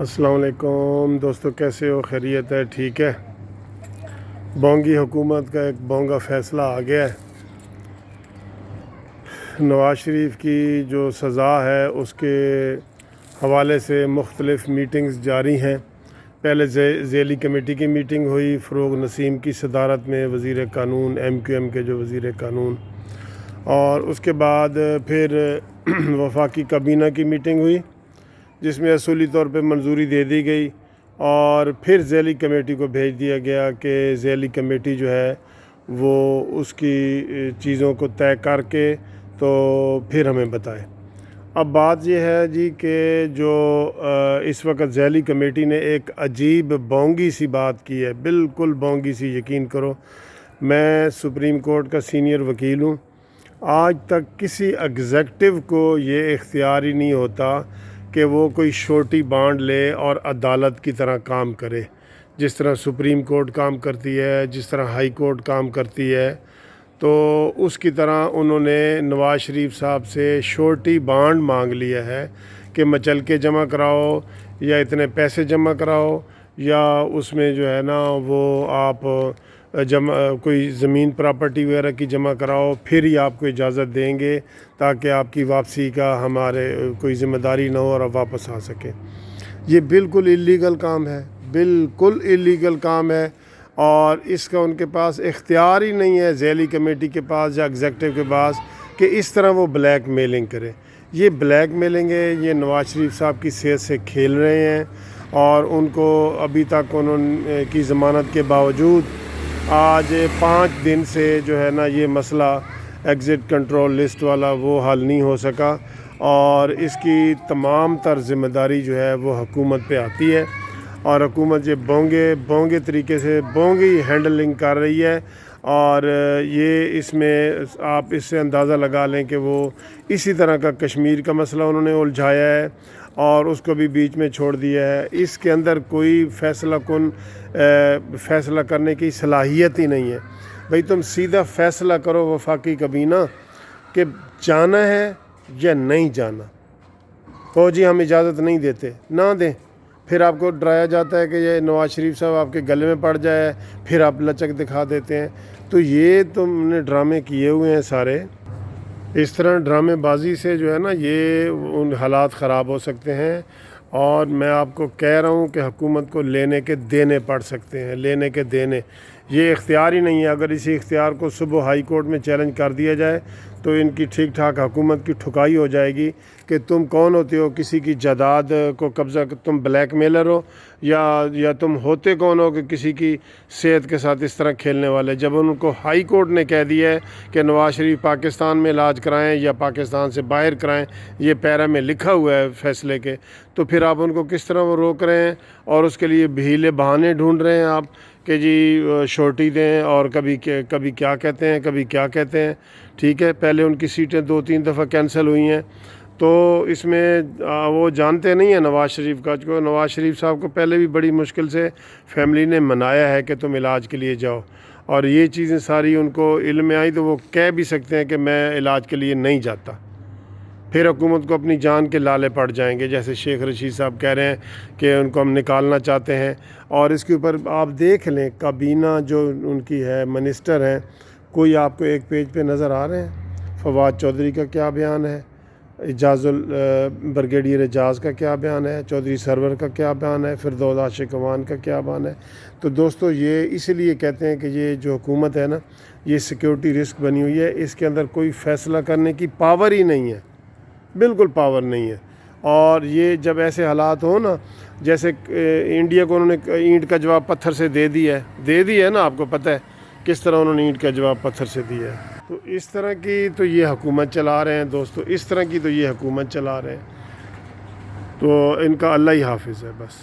अस्सलाम वालेकुम दोस्तों, कैसे हो? खैरियत है? ठीक है। बोंगी हुकूमत का एक बोंगा फ़ैसला आ गया है। नवाज़ शरीफ की जो सज़ा है उसके हवाले से मुख्तलिफ़ मीटिंग्स जारी हैं। पहले ज़ैली कमेटी की मीटिंग हुई फ़रोग़ नसीम की सदारत में, वज़ीर क़ानून MQM के जो वज़ीर क़ानून, और उसके बाद फिर वफाकी काबीना की मीटिंग हुई जिसमें असूली तौर पे मंजूरी दे दी गई, और फिर ज़ैली कमेटी को भेज दिया गया कि ज़ैली कमेटी जो है वो उसकी चीज़ों को तय करके तो फिर हमें बताए। अब बात यह है जी कि जो इस वक्त ज़ैली कमेटी ने एक अजीब बोंगी सी बात की है, बिल्कुल बोंगी सी। यकीन करो, मैं सुप्रीम कोर्ट का सीनियर वकील हूँ। आज तक किसी एग्जेक्टिव को ये इख्तियार ही नहीं होता कि वो कोई छोटी बांड ले और अदालत की तरह काम करे। जिस तरह सुप्रीम कोर्ट काम करती है, जिस तरह हाई कोर्ट काम करती है, तो उसकी तरह उन्होंने नवाज़ शरीफ साहब से छोटी बांड मांग लिया है कि मचल के जमा कराओ या इतने पैसे जमा कराओ, या उसमें जो है ना वो आप कोई ज़मीन प्रॉपर्टी वगैरह की जमा कराओ, फिर ही आपको इजाज़त देंगे ताकि आपकी वापसी का हमारे कोई ज़िम्मेदारी ना हो और आप वापस आ सकें। ये बिल्कुल इल्लीगल काम है, बिल्कुल इल्लीगल काम है, और इसका उनके पास इख्तियार ही नहीं है, ज़ैली कमेटी के पास या एग्जेक्टिव के पास, कि इस तरह वो ब्लैक मेलिंग करें। ये ब्लैक मेलिंग है, ये नवाज़ शरीफ साहब की सेहत से खेल रहे हैं, और उनको अभी तक उन्होंने की ज़मानत के बावजूद आज 5 दिन से जो है ना ये मसला एग्ज़िट कंट्रोल लिस्ट वाला वो हल नहीं हो सका, और इसकी तमाम तर ज़िम्मेदारी जो है वो हुकूमत पे आती है, और हुकूमत ये बोंगे तरीके से बोंगी हैंडलिंग कर रही है। और ये इसमें आप इससे अंदाज़ा लगा लें कि वो इसी तरह का कश्मीर का मसला उन्होंने उलझाया है और उसको भी बीच में छोड़ दिया है। इसके अंदर कोई फ़ैसला करने की सलाहियत ही नहीं है। भाई तुम सीधा फ़ैसला करो वफाकी काबीना कि जाना है या नहीं जाना। हो जी हम इजाज़त नहीं देते, ना दें। फिर आपको डराया जाता है कि ये नवाज़ शरीफ साहब आपके गले में पड़ जाए, फिर आप लचक दिखा देते हैं। तो ये तुमने ड्रामे किए हुए हैं सारे। इस तरह ड्रामेबाजी से जो है ना ये उन हालात ख़राब हो सकते हैं, और मैं आपको कह रहा हूँ कि हुकूमत को लेने के देने पड़ सकते हैं, लेने के देने। ये इख्तियार ही नहीं है। अगर इसी इख्तियार को सुबह हाई कोर्ट में चैलेंज कर दिया जाए तो इनकी ठीक ठाक हुकूमत की ठुकाई हो जाएगी कि तुम कौन होते हो, किसी की जायदाद को कब्ज़ा, तुम ब्लैक मेलर हो या तुम होते कौन हो कि किसी की सेहत के साथ इस तरह खेलने वाले। जब उनको हाई कोर्ट ने कह दिया है कि नवाज़ शरीफ पाकिस्तान में इलाज कराएं या पाकिस्तान से बाहर कराएं, ये पैरा में लिखा हुआ है फ़ैसले के, तो फिर आप उनको किस तरह वो रोक रहे हैं, और उसके लिए हीले बहाने ढूंढ रहे हैं आप कि जी छोटी दें, और कभी क्या कहते हैं, कभी क्या कहते हैं। ठीक है, पहले उनकी सीटें 2-3 दफ़ा कैंसिल हुई हैं, तो इसमें वो जानते नहीं हैं नवाज़ शरीफ का। जो नवाज़ शरीफ साहब को पहले भी बड़ी मुश्किल से फैमिली ने मनाया है कि तुम इलाज के लिए जाओ, और ये चीज़ें सारी उनको इल्म में आई तो वो कह भी सकते हैं कि मैं इलाज के लिए नहीं जाता। फिर हुकूमत को अपनी जान के लाले पड़ जाएंगे, जैसे शेख रशीद साहब कह रहे हैं कि उनको हम निकालना चाहते हैं। और इसके ऊपर आप देख लें, काबीना जो उनकी है, मिनिस्टर हैं, कोई आपको एक पेज पे नज़र आ रहे हैं? फवाद चौधरी का क्या बयान है, ब्रिगेडियर एजाज़ का क्या बयान है, चौधरी सरवर का क्या बयान है, फिरदौस आशिक अवान का क्या बयान है। तो दोस्तों ये इसलिए कहते हैं कि ये जो हुकूमत है ना, ये सिक्योरिटी रिस्क बनी हुई है। इसके अंदर कोई फ़ैसला करने की पावर ही नहीं है, बिल्कुल पावर नहीं है। और ये जब ऐसे हालात हो ना, जैसे इंडिया को उन्होंने ईंट का जवाब पत्थर से दे दिया है ना, आपको पता है किस तरह उन्होंने ईंट का जवाब पत्थर से दिया है। तो इस तरह की तो ये हुकूमत चला रहे हैं दोस्तों, इस तरह की तो ये हुकूमत चला रहे हैं। तो इनका अल्लाह ही हाफिज़ है बस।